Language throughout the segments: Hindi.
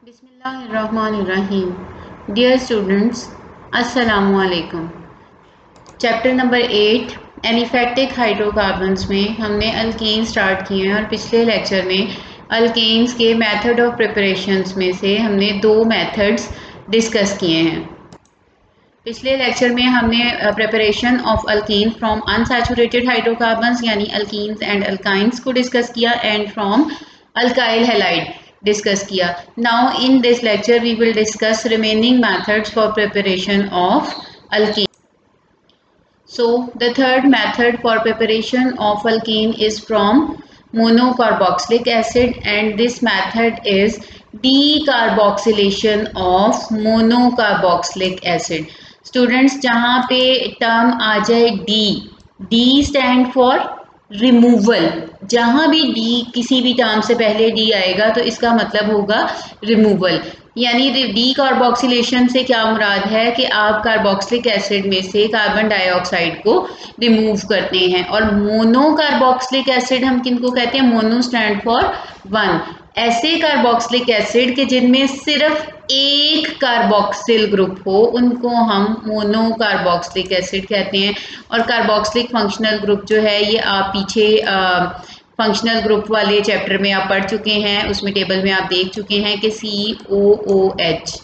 बिस्मिल्लाहिर्रहमानिर्रहीम। डियर स्टूडेंट्स, अस्सलामु अलैकुम। चैप्टर नंबर 8 एलिफैक्टिक हाइड्रोकार्बन्स में हमने अल्केन स्टार्ट किए हैं और पिछले लेक्चर में अल्केन्स के मेथड ऑफ प्रिपरेशंस में से हमने दो मेथड्स डिस्कस किए हैं। पिछले लेक्चर में हमने preparation of alkene from unsaturated hydrocarbons यानी अल्कीन्स एंड अल्काइंस को डिस्कस किया and from alkyl halide discuss किया। Now in this lecture we will discuss remaining methods for preparation of alkene. So the third method for preparation of alkene is from monocarboxylic acid and this method is decarboxylation of monocarboxylic acid. Students, जहाँ पे टर्म आ जाए डी स्टैंड फॉर रिमूवल, जहाँ भी डी किसी भी टर्म से पहले डी आएगा तो इसका मतलब होगा रिमूवल। यानी डी कार्बोक्सिलेशन से क्या मुराद है कि आप कार्बोक्सिलिक एसिड में से कार्बन डाइऑक्साइड को रिमूव करते हैं। और मोनो कार्बोक्सिलिक एसिड हम किनको कहते हैं? Mono stand for one. ऐसे कार्बोक्सिलिक एसिड के जिनमें सिर्फ एक कार्बोक्सिल ग्रुप हो उनको हम मोनो कार्बोक्सिलिक एसिड कहते हैं। और कार्बोक्सिलिक फंक्शनल ग्रुप जो है ये आप पीछे फंक्शनल ग्रुप वाले चैप्टर में आप पढ़ चुके हैं, उसमें टेबल में आप देख चुके हैं कि COOH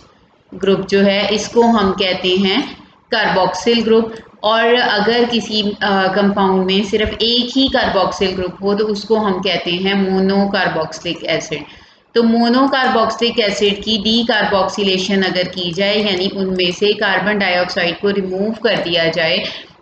ग्रुप जो है इसको हम कहते हैं कार्बोक्सिल ग्रुप। और अगर किसी कंपाउंड में सिर्फ एक ही कार्बोक्सिल ग्रुप हो तो उसको हम कहते हैं मोनो कार्बोक्सिलिक एसिड। तो मोनो कार्बोक्सिलिक एसिड की डी कार्बोक्सिलेशन अगर की जाए यानी उनमें से कार्बन डाइऑक्साइड को रिमूव कर दिया जाए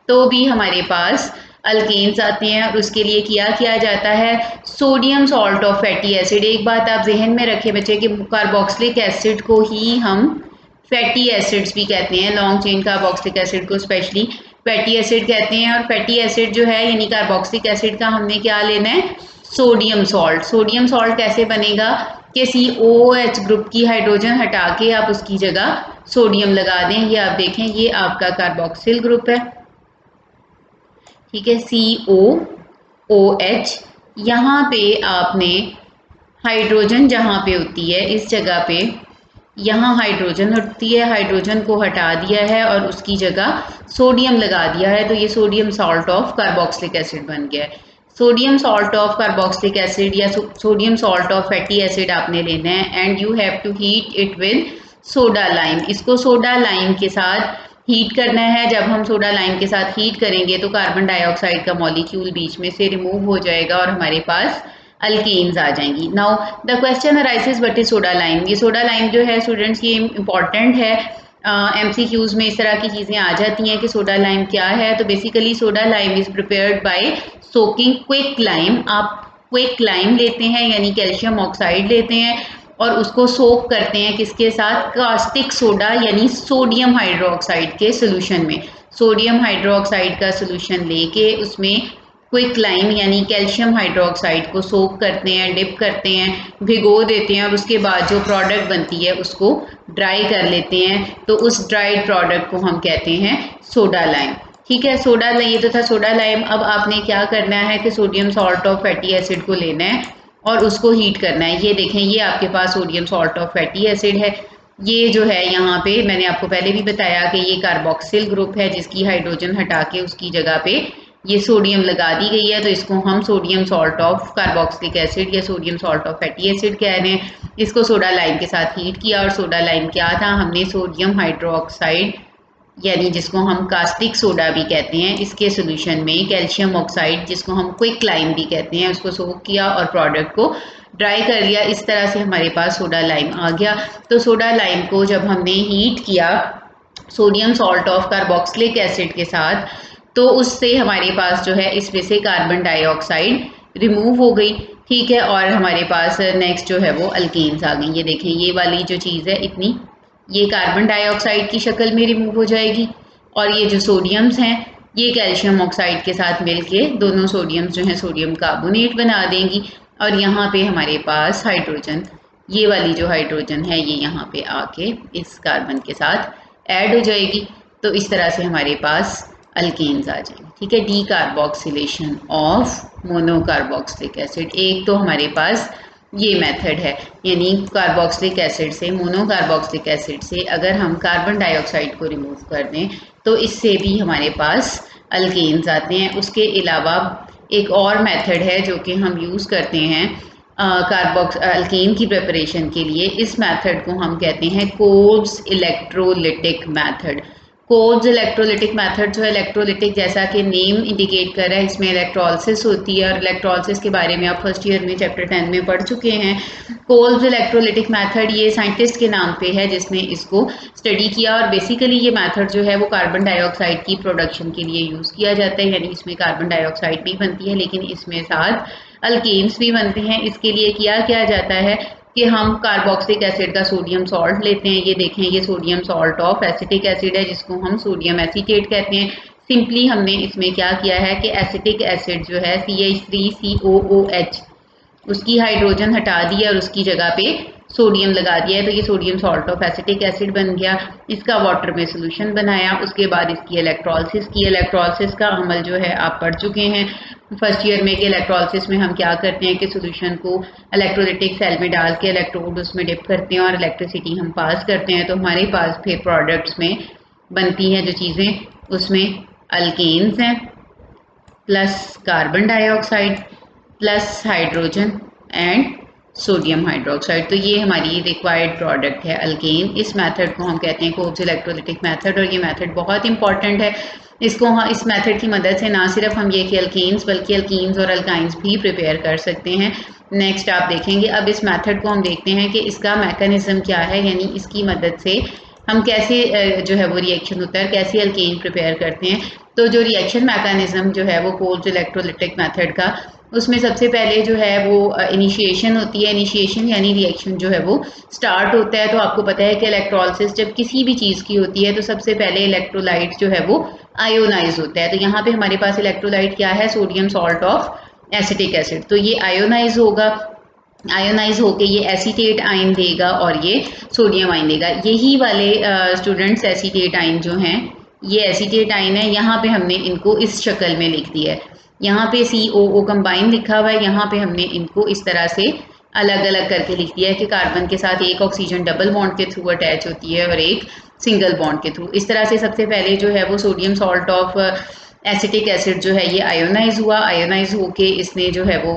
तो भी हमारे पास अल्केन्स आते हैं। और उसके लिए किया जाता है sodium salt of fatty acid. एक बात आप जहन में रखें बच्चे कि कार्बोक्सिलिक एसिड को ही हम फैटी एसिड्स भी कहते हैं, लॉन्ग चेन कार्बोक्सिलिक एसिड को स्पेशली फैटी एसिड कहते हैं। और फैटी एसिड जो है यानी कार्बोक्सिलिक एसिड का हमने क्या लेना है? Sodium salt. सोडियम सॉल्ट कैसे बनेगा कि COOH ग्रुप की हाइड्रोजन हटा के आप उसकी जगह सोडियम लगा दें। ये आप देखें, ये आपका कार्बोक्सिल ग्रुप है, ठीक है, COOH। यहाँ पे आपने हाइड्रोजन जहाँ पे होती है इस जगह पे यहाँ हाइड्रोजन होती है, हाइड्रोजन को हटा दिया है और उसकी जगह सोडियम लगा दिया है, तो ये sodium salt of carboxylic acid बन गया है। Sodium salt of carboxylic acid या sodium salt of fatty acid आपने लेना है and you have to heat it with soda lime. इसको सोडा लाइम के साथ हीट करना है। जब हम सोडा लाइम के साथ हीट करेंगे तो कार्बन डाइऑक्साइड का मॉलिक्यूल बीच में से रिमूव हो जाएगा और हमारे पास अल्केन्स आ जाएंगी। Now the question arises what is soda lime. ये सोडा लाइम जो है स्टूडेंट्स ये इम्पॉर्टेंट है, MCQs में इस तरह की चीज़ें आ जाती हैं कि सोडा लाइम क्या है। तो basically soda lime is prepared by soaking quick lime. आप क्विक लाइम लेते हैं यानी कैल्शियम ऑक्साइड लेते हैं और उसको सोक करते हैं किसके साथ? कास्टिक सोडा यानी सोडियम हाइड्रोक्साइड के सोल्यूशन में। सोडियम हाइड्रोक्साइड का सोल्यूशन लेके उसमें क्विक लाइम यानी कैल्शियम हाइड्रोक्साइड को सोक करते हैं, डिप करते हैं, भिगो देते हैं और उसके बाद जो प्रोडक्ट बनती है उसको ड्राई कर लेते हैं। तो उस ड्राइड प्रोडक्ट को हम कहते हैं सोडा लाइम, ठीक है। सोडा ये तो था सोडा लाइम। अब आपने क्या करना है कि sodium salt of fatty acid को लेना है और उसको हीट करना है। ये देखें, ये आपके पास sodium salt of fatty acid है। ये जो है यहाँ पे मैंने आपको पहले भी बताया कि ये कार्बोक्सिल ग्रुप है जिसकी हाइड्रोजन हटा के उसकी जगह पे ये सोडियम लगा दी गई है, तो इसको हम sodium salt of carboxylic acid या sodium salt of fatty acid कह रहे हैं। इसको सोडा लाइम के साथ हीट किया और सोडा लाइम क्या था? हमने सोडियम हाइड्रोक्साइड यानी जिसको हम कास्टिक सोडा भी कहते हैं इसके सोल्यूशन में कैल्शियम ऑक्साइड जिसको हम क्विक लाइम भी कहते हैं उसको सोक किया और प्रोडक्ट को ड्राई कर लिया। इस तरह से हमारे पास सोडा लाइम आ गया। तो सोडा लाइम को जब हमने हीट किया sodium salt of carboxylic acid के साथ तो उससे हमारे पास जो है इसमें से कार्बन डाइऑक्साइड रिमूव हो गई, ठीक है। और हमारे पास नेक्स्ट जो है वो अल्केन्स आ गई। ये देखें, ये वाली जो चीज़ है इतनी, ये कार्बन डाइऑक्साइड की शक्ल में रिमूव हो जाएगी और ये जो सोडियम्स हैं ये कैल्शियम ऑक्साइड के साथ मिलके दोनों सोडियम्स जो हैं सोडियम कार्बोनेट बना देंगी। और यहाँ पे हमारे पास हाइड्रोजन, ये वाली जो हाइड्रोजन है ये यहाँ पे आके इस कार्बन के साथ ऐड हो जाएगी। तो इस तरह से हमारे पास अल्केन्स आ जाएंगे, ठीक है। D carboxylation of mono carboxylic acid. एक तो हमारे पास ये मेथड है। यानी कार्बोक्सिलिक एसिड से, मोनोकार्बोक्सिलिक एसिड से अगर हम कार्बन डाइऑक्साइड को रिमूव कर दें तो इससे भी हमारे पास अल्केन्स आते हैं। उसके अलावा एक और मेथड है जो कि हम यूज़ करते हैं अल्केन की प्रिपरेशन के लिए। इस मेथड को हम कहते हैं Kolbe's electrolytic method. Kolbe's electrolytic method जो है, इलेक्ट्रोलिटिक जैसा कि नेम इंडिकेट कर रहा है, इसमें इलेक्ट्रोलिसिस होती है और इलेक्ट्रोलिसिस के बारे में आप फर्स्ट ईयर में चैप्टर 10 में पढ़ चुके हैं। कोल्स इलेक्ट्रोलिटिक मेथड ये साइंटिस्ट के नाम पे है जिसने इसको स्टडी किया, और बेसिकली ये मेथड जो है वो कार्बन डाइऑक्साइड की प्रोडक्शन के लिए यूज़ किया जाता है। यानी इसमें कार्बन डाइऑक्साइड भी बनती है लेकिन इसमें साथ अल्केन्स भी बनते हैं। इसके लिए किया जाता है कि हम कार्बोक्सिलिक एसिड का सोडियम सॉल्ट लेते हैं। ये देखें, ये sodium salt of acetic acid है जिसको हम सोडियम एसीटेट कहते हैं। सिंपली हमने इसमें क्या किया है कि एसिटिक एसिड जो है CH3COOH, उसकी हाइड्रोजन हटा दी है और उसकी जगह पे सोडियम लगा दिया है, तो ये sodium salt of acetic acid बन गया। इसका वाटर में सोल्यूशन बनाया, उसके बाद इसकी इलेक्ट्रोलिसिस की। इलेक्ट्रोलिसिस का अमल जो है आप पढ़ चुके हैं फर्स्ट ईयर में कि इलेक्ट्रोलिसिस में हम क्या करते हैं कि सोल्यूशन को इलेक्ट्रोलिटिक सेल में डाल के इलेक्ट्रोड उसमें डिप करते हैं और इलेक्ट्रिसिटी हम पास करते हैं, तो हमारे पास फिर प्रोडक्ट्स में बनती हैं जो चीज़ें, उसमें अल्केन्स हैं plus carbon dioxide plus hydrogen and sodium hydroxide. तो ये हमारी रिक्वायर्ड प्रोडक्ट है अल्केन। इस मेथड को हम कहते हैं कोल्स इलेक्ट्रोलिटिक मेथड, और ये मेथड बहुत इंपॉर्टेंट है। इसको इस मेथड की मदद से ना सिर्फ हम ये कि अल्केन्स बल्कि अल्कीन्स और अल्काइंस भी प्रिपेयर कर सकते हैं। नेक्स्ट आप देखेंगे। अब इस मेथड को हम देखते हैं कि इसका मैकेनिज्म क्या है, यानी इसकी मदद से हम कैसे जो है वो रिएक्शन होता है, कैसे अल्केन प्रिपेयर करते हैं। तो जो रिएक्शन मैकेनिज्म जो है वो कोल्स इलेक्ट्रोलिटिक मेथड का, उसमें सबसे पहले जो है वो इनिशिएशन होती है। इनिशिएशन यानी रिएक्शन जो है वो स्टार्ट होता है। तो आपको पता है कि इलेक्ट्रोलिसिस जब किसी भी चीज़ की होती है तो सबसे पहले इलेक्ट्रोलाइट जो है वो आयोनाइज होता है। तो यहाँ पे हमारे पास इलेक्ट्रोलाइट क्या है, sodium salt of acetic acid. तो ये आयोनाइज होगा, आयोनाइज होके ये एसीटेट आयन देगा और ये सोडियम आयन देगा। यही वाले स्टूडेंट्स एसीटेट आयन जो हैं, ये एसीटेट आयन है। यहाँ पे हमने इनको इस शक्ल में लिख दिया है। यहाँ पे COO कंबाइन लिखा हुआ है, यहाँ पे हमने इनको इस तरह से अलग अलग करके लिख दिया है कि कार्बन के साथ एक ऑक्सीजन डबल बॉन्ड के थ्रू अटैच होती है और एक सिंगल बॉन्ड के थ्रू। इस तरह से सबसे पहले जो है वो sodium salt of acetic acid जो है ये आयोनाइज हुआ। आयोनाइज होके इसने जो है वो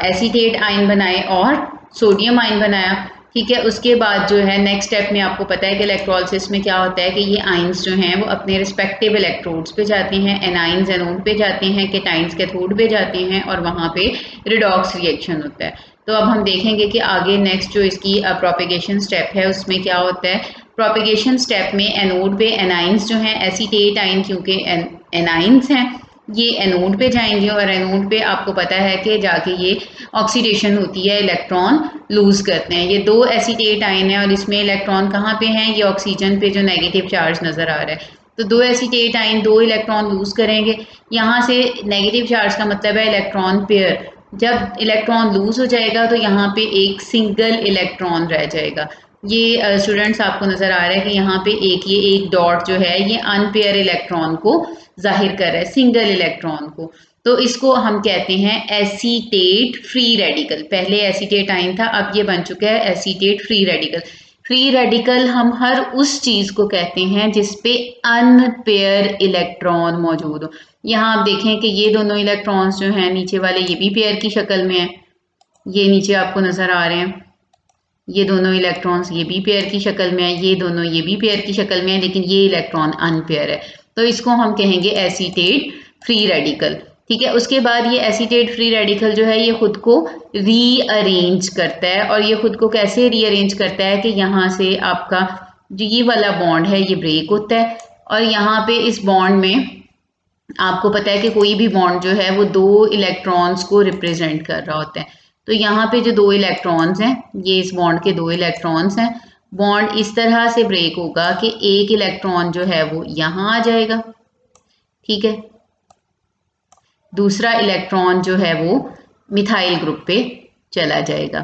एसीटेट आयन बनाए और सोडियम आयन बनाया। ठीक है, उसके बाद जो है नेक्स्ट स्टेप में आपको पता है कि इलेक्ट्रोलिसिस में क्या होता है कि ये आयंस जो हैं वो अपने रिस्पेक्टिव इलेक्ट्रोड्स पे जाते हैं। एनाइंस एनोड पे जाते हैं, केटाइंस कैथोड पे जाते हैं और वहाँ पे रिडॉक्स रिएक्शन होता है। तो अब हम देखेंगे कि आगे नेक्स्ट जो इसकी प्रोपेगेशन स्टेप है उसमें क्या होता है। प्रोपेगेशन स्टेप में एनोड पे एनाइंस जो हैं, एसीटेट आयन क्योंकि एनाइंस हैं, ये एनोड पे जाएंगे और एनोड पे आपको पता है कि जाके ये ऑक्सीडेशन होती है, इलेक्ट्रॉन लूज करते हैं। ये दो एसीटेट आयन है और इसमें इलेक्ट्रॉन कहाँ पे हैं, ये ऑक्सीजन पे जो नेगेटिव चार्ज नज़र आ रहा है। तो दो एसीटेट आयन दो इलेक्ट्रॉन लूज करेंगे। यहाँ से नेगेटिव चार्ज का मतलब है इलेक्ट्रॉन पेयर। जब इलेक्ट्रॉन लूज हो जाएगा तो यहाँ पे एक सिंगल इलेक्ट्रॉन रह जाएगा। ये स्टूडेंट्स आपको नज़र आ रहा है कि यहाँ पे ये एक डॉट जो है ये अनपेयर इलेक्ट्रॉन को जाहिर कर रहा है, सिंगल इलेक्ट्रॉन को। तो इसको हम कहते हैं एसीटेट फ्री रेडिकल। पहले एसीटेट आयन था, अब ये बन चुका है acetate free radical. Free radical हम हर उस चीज़ को कहते हैं जिसपे अनपेयर इलेक्ट्रॉन मौजूद हो। यहाँ आप देखें कि ये दोनों इलेक्ट्रॉन्स जो हैं नीचे वाले ये भी पेयर की शक्ल में है, ये नीचे आपको नज़र आ रहे हैं। ये दोनों इलेक्ट्रॉन्स ये भी पेयर की शक्ल में है, ये दोनों ये भी पेयर की शक्ल में है, लेकिन ये इलेक्ट्रॉन अनपेयर है। तो इसको हम कहेंगे एसीटेट फ्री रेडिकल। ठीक है, उसके बाद ये एसीटेट फ्री रेडिकल जो है ये खुद को रीअरेंज करता है। और ये खुद को कैसे रीअरेंज करता है कि यहाँ से आपका जो ये वाला बॉन्ड है ये ब्रेक होता है और यहाँ पे इस बॉन्ड में आपको पता है कि कोई भी बॉन्ड जो है वो दो इलेक्ट्रॉन्स को रिप्रेजेंट कर रहा होता है। तो यहाँ पे जो दो इलेक्ट्रॉन्स हैं, ये इस बॉन्ड के दो इलेक्ट्रॉन्स हैं। बॉन्ड इस तरह से ब्रेक होगा कि एक इलेक्ट्रॉन जो है वो यहाँ आ जाएगा, ठीक है, दूसरा इलेक्ट्रॉन जो है वो मिथाइल ग्रुप पे चला जाएगा।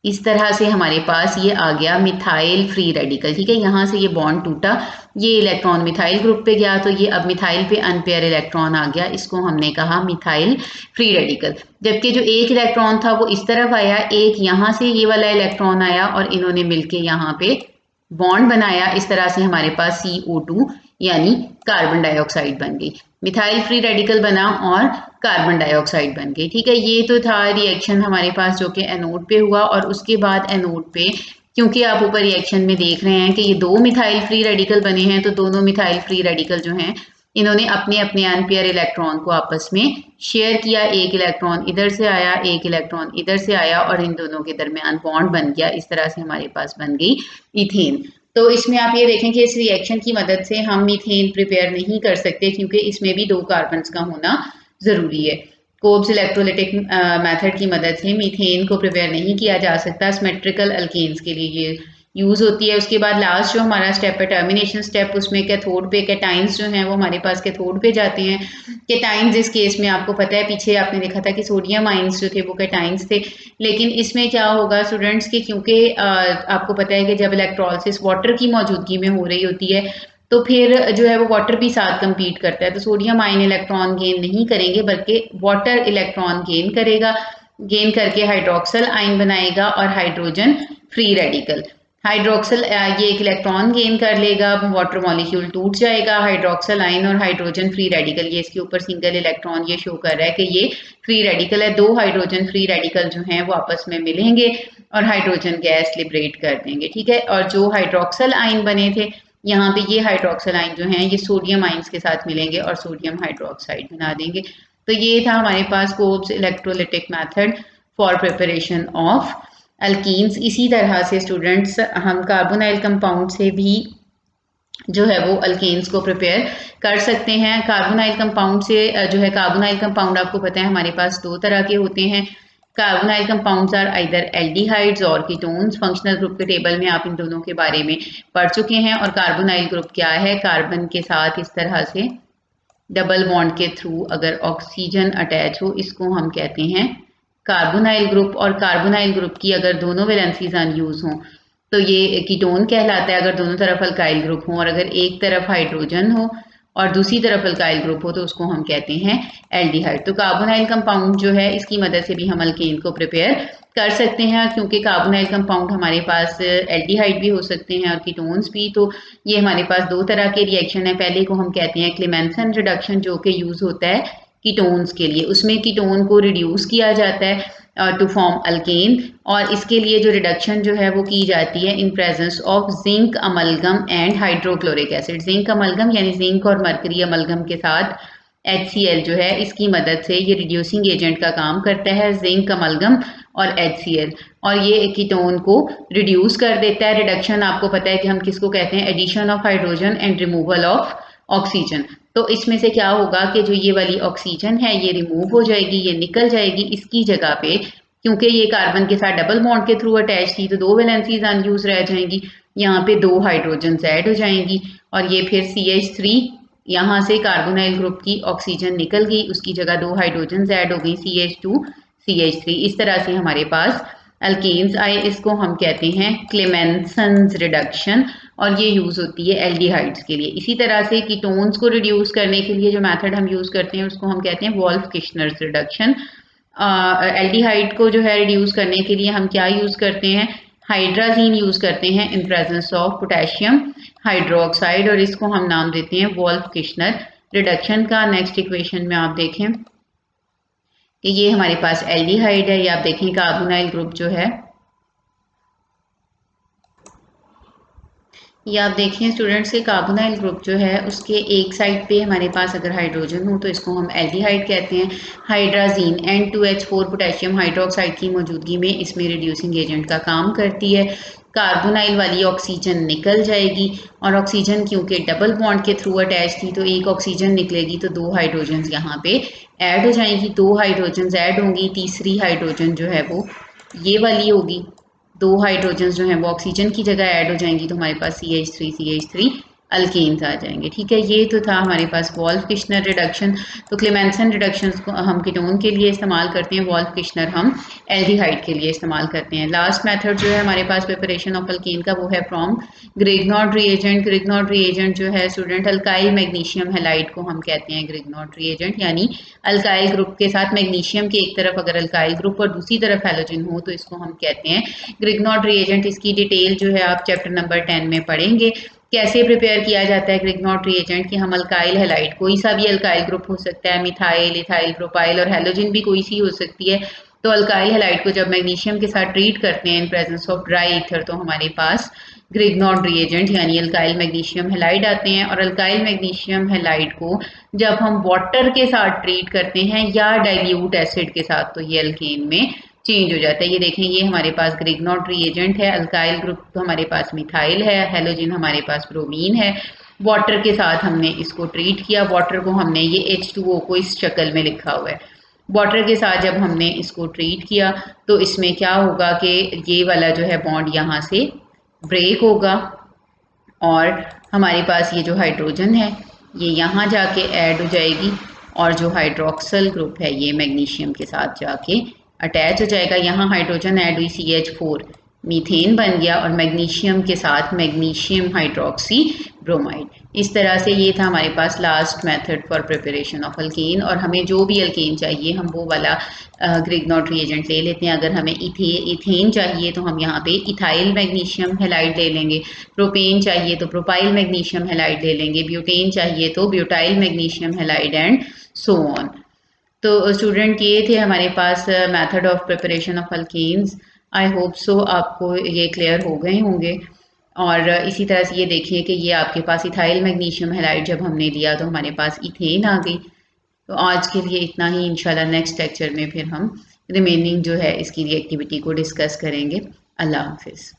इस तरह से हमारे पास ये आ गया मिथाइल फ्री रेडिकल। ठीक है, यहाँ से ये बॉन्ड टूटा, ये इलेक्ट्रॉन मिथाइल ग्रुप पे गया, तो ये अब मिथाइल पे अनपेयर इलेक्ट्रॉन आ गया, इसको हमने कहा मिथाइल फ्री रेडिकल। जबकि जो एक इलेक्ट्रॉन था वो इस तरफ आया, एक यहाँ से ये वाला इलेक्ट्रॉन आया और इन्होंने मिलके यहाँ पे बॉन्ड बनाया। इस तरह से हमारे पास CO2 यानी कार्बन डाइऑक्साइड बन गई, मिथाइल फ्री रेडिकल बना और कार्बन डाइऑक्साइड बन गई। ठीक है, ये तो था रिएक्शन हमारे पास जो कि एनोड पे हुआ। और उसके बाद एनोड पे, क्योंकि आप ऊपर रिएक्शन में देख रहे हैं कि ये दो मिथाइल फ्री रेडिकल बने हैं, तो दोनों मिथाइल फ्री रेडिकल जो हैं इन्होंने अपने अपने अनपेयर इलेक्ट्रॉन को आपस में शेयर किया। एक इलेक्ट्रॉन इधर से आया, एक इलेक्ट्रॉन इधर से आया और इन दोनों के दरमियान बॉन्ड बन गया। इस तरह से हमारे पास बन गई इथेन। तो इसमें आप ये देखें कि इस रिएक्शन की मदद से हम मीथेन प्रिपेयर नहीं कर सकते, क्योंकि इसमें भी 2 कार्बन्स का होना ज़रूरी है। कोब्स इलेक्ट्रोलिटिक मेथड की मदद से मीथेन को प्रिपेयर नहीं किया जा सकता, सिमेट्रिकल अल्केन्स के लिए ये यूज़ होती है। उसके बाद लास्ट जो हमारा स्टेप है टर्मिनेशन स्टेप, उसमें कैथोड पे कैटाइंस जो हैं वो हमारे पास कैथोड पे जाते हैं। कैटाइंस इस केस में आपको पता है, पीछे आपने देखा था कि सोडियम आइंस जो थे वो कैटाइंस थे, लेकिन इसमें क्या होगा स्टूडेंट्स कि क्योंकि आपको पता है कि जब इलेक्ट्रोलिसिस वाटर की मौजूदगी में हो रही होती है तो फिर जो है वो वाटर भी साथ compete करता है, तो सोडियम आयन इलेक्ट्रॉन गेन नहीं करेंगे बल्कि वाटर इलेक्ट्रॉन गेन करेगा, गेन करके हाइड्रोक्सल आयन बनाएगा और हाइड्रोजन फ्री रेडिकल। हाइड्रोक्सल ये एक इलेक्ट्रॉन गेन कर लेगा, वाटर मॉलिक्यूल टूट जाएगा, हाइड्रोक्सल आयन और हाइड्रोजन फ्री रेडिकल, ये इसके ऊपर सिंगल इलेक्ट्रॉन ये शो कर रहा है कि ये फ्री रेडिकल है। 2 हाइड्रोजन फ्री रेडिकल जो हैं वो आपस में मिलेंगे और हाइड्रोजन गैस लिबरेट कर देंगे। ठीक है, और जो हाइड्रोक्सल आयन बने थे यहाँ पे, ये हाइड्रोक्सल आयन जो हैं ये सोडियम आयन्स के साथ मिलेंगे और सोडियम हाइड्रोक्साइड बना देंगे। तो ये था हमारे पास Kolbe's electrolytic method for preparation of alkenes. इसी तरह से स्टूडेंट्स हम कार्बोनाइल कंपाउंड से भी जो है वो अल्केन्स को प्रिपेयर कर सकते हैं। कार्बोनाइल कंपाउंड से जो है, कार्बोनाइल कंपाउंड आपको पता है हमारे पास 2 तरह के होते हैं। Carbonyl compounds are either aldehydes और कीटोन्स। फंक्शनल ग्रुप के टेबल में आप इन दोनों के बारे में पढ़ चुके हैं। और कार्बोनाइल ग्रुप क्या है, कार्बन के साथ इस तरह से डबल बॉन्ड के थ्रू अगर ऑक्सीजन अटैच हो, इसको हम कहते हैं कार्बोनाइल ग्रुप। और कार्बोनाइल ग्रुप की अगर दोनों वैलेंसीज अनयूज हों तो ये कीटोन कहलाता है, अगर दोनों तरफ अल्काइल ग्रुप हो। और अगर एक तरफ हाइड्रोजन हो और दूसरी तरफ अल्काइल ग्रुप हो तो उसको हम कहते हैं एल्डिहाइड। तो कार्बोनाइल कंपाउंड जो है इसकी मदद से भी हम अल्केन को प्रिपेयर कर सकते हैं, क्योंकि कार्बोनाइल कंपाउंड हमारे पास एल्डिहाइड भी हो सकते हैं और कीटोन्स भी। तो ये हमारे पास 2 तरह के रिएक्शन है। पहले को हम कहते हैं क्लेमेंसन रिडक्शन, जो कि यूज होता है कीटोन्स के लिए। उसमें कीटोन को रिड्यूस किया जाता है टू फॉर्म अल्केन, और इसके लिए जो रिडक्शन जो है वो की जाती है in presence of zinc amalgam and hydrochloric acid. Zinc amalgam यानी जिंक और मरकरी अमलगम के साथ HCl जो है, इसकी मदद से ये रिड्यूसिंग एजेंट का काम करता है, जिंक अमलगम और HCl, और ये कीटोन को रिड्यूस कर देता है। रिडक्शन आपको पता है कि हम किसको कहते हैं, addition of hydrogen and removal of oxygen. तो इसमें से क्या होगा कि जो ये वाली ऑक्सीजन है ये रिमूव हो जाएगी, ये निकल जाएगी। इसकी जगह पे क्योंकि ये कार्बन के साथ डबल बॉन्ड के थ्रू अटैच थी तो 2 वैलेंसीज अनयूज रह जाएंगी, यहाँ पे 2 हाइड्रोजन ऐड हो जाएंगी और ये फिर CH3, यहाँ से कार्बोनाइल ग्रुप की ऑक्सीजन निकल गई, उसकी जगह 2 हाइड्रोजन ऐड हो गई, CH2 CH3। इस तरह से हमारे पास अल्केन्स आए, इसको हम कहते हैं क्लेमेंसन्स रिडक्शन, और ये यूज होती है एल्डिहाइड्स के लिए। इसी तरह से कीटोन्स को रिड्यूस करने के लिए जो मेथड हम यूज करते हैं उसको हम कहते हैं वोल्फ-किशनर्स रिडक्शन। एल्डिहाइड को जो है रिड्यूस करने के लिए हम क्या यूज करते हैं, हाइड्राजीन यूज करते हैं in presence of potassium hydroxide, और इसको हम नाम देते हैं वोल्फ-किशनर रिडक्शन का। नेक्स्ट इक्वेशन में आप देखें कि ये हमारे पास एल्डिहाइड है, ये आप देखें कार्बोनाइल ग्रुप जो है, ये आप देखें स्टूडेंट्स के कार्बोनाइल ग्रुप जो है उसके एक साइड पे हमारे पास अगर हाइड्रोजन हो तो इसको हम एल्डिहाइड कहते हैं। हाइड्राजीन N2H4 पोटेशियम हाइड्रोक्साइड की मौजूदगी में इसमें रिड्यूसिंग एजेंट का काम करती है। कार्बोनाइल वाली ऑक्सीजन निकल जाएगी और ऑक्सीजन क्योंकि डबल बॉन्ड के थ्रू अटैच थी तो एक ऑक्सीजन निकलेगी तो 2 हाइड्रोजन यहाँ पे ऐड हो जाएंगी, 2 हाइड्रोजन ऐड होंगी, तीसरी हाइड्रोजन जो है वो ये वाली होगी, 2 हाइड्रोजन जो है वो ऑक्सीजन की जगह ऐड हो जाएंगी तो हमारे पास CH3 CH3 अल्केन्स आ जाएंगे। ठीक है, ये तो था हमारे पास वोल्फ किश्नर रिडक्शन। तो क्लेमेंसन रिडक्शन को हम कीटोन के लिए इस्तेमाल करते हैं, वोल्फ किश्नर हम एल्डिहाइड के लिए इस्तेमाल करते हैं। लास्ट मेथड जो है हमारे पास प्रिपरेशन ऑफ अल्केन का, वो है फ्रॉम ग्रिग्नॉड रिएजेंट। ग्रिग्नॉड रिएजेंट जो है स्टूडेंट, अल्काइल मैग्नीशियम हैलाइड को हम कहते हैं ग्रिग्नॉड रिएजेंट, यानी अल्काइल ग्रुप के साथ मैग्नीशियम के एक तरफ अगर अल्काइल ग्रुप और दूसरी तरफ हैलोजन हो तो इसको हम कहते हैं ग्रिग्नॉड रिएजेंट। इसकी डिटेल जो है आप चैप्टर नंबर 10 में पढ़ेंगे। कैसे प्रिपेयर किया जाता है ग्रिग्नॉड रिएजेंट, कि हम अल्काइल हैलाइड, कोई सा भी अल्काइल ग्रुप हो सकता है, मिथाइल, इथाइल, प्रोपाइल और हैलोजन भी कोई सी हो सकती है। तो अल्काइल हैलाइड को जब मैग्नीशियम के साथ ट्रीट करते हैं in presence of dry ether, तो हमारे पास ग्रिग्नॉड रिएजेंट यानी अल्काइल मैग्नीशियम हैलाइड आते हैं। और अल्काइल मैग्नीशियम हैलाइड को जब हम वाटर के साथ ट्रीट करते हैं या डाइल्यूट एसिड के साथ, तो ये अल्केन में चेंज हो जाता है। ये देखें, ये हमारे पास ग्रिग्नॉड रिएजेंट है, अल्काइल ग्रुप तो हमारे पास मिथाइल है, हैलोजन हमारे पास ब्रोमीन है। वाटर के साथ हमने इसको ट्रीट किया, वाटर को हमने, ये H2O को इस शक्ल में लिखा हुआ है, वाटर के साथ जब हमने इसको ट्रीट किया तो इसमें क्या होगा कि ये वाला जो है बॉन्ड यहाँ से ब्रेक होगा और हमारे पास ये जो हाइड्रोजन है ये यहाँ जाके ऐड हो जाएगी और जो हाइड्रोक्सल ग्रुप है ये मैग्नीशियम के साथ जाके अटैच हो जाएगा। यहाँ हाइड्रोजन ऐड हुई, CH4 मीथेन बन गया और मैग्नीशियम के साथ मैग्नीशियम हाइड्रोक्सी ब्रोमाइड। इस तरह से ये था हमारे पास last method for preparation of alkane. और हमें जो भी अल्केन चाहिए हम वो वाला ग्रिग्नॉड रिएजेंट ले लेते हैं। अगर हमें इथेन चाहिए तो हम यहाँ पे इथाइल मैग्नीशियम हैलाइड ले लेंगे, प्रोपेन चाहिए तो प्रोपाइल मैग्नीशियम हैलाइड ले लेंगे, ब्यूटेन चाहिए तो butyl magnesium halide and so on. तो स्टूडेंट ये थे हमारे पास method of preparation of alkanes. I hope so आपको ये क्लियर हो गए होंगे। और इसी तरह से ये देखिए कि ये आपके पास इथाइल मैग्नीशियम हैलाइड जब हमने लिया तो हमारे पास इथेन आ गई। तो आज के लिए इतना ही, इंशाल्लाह नेक्स्ट लेक्चर में फिर हम रिमेनिंग जो है इसकी रिएक्टिविटी को डिस्कस करेंगे। अल्लाह हाफिज़।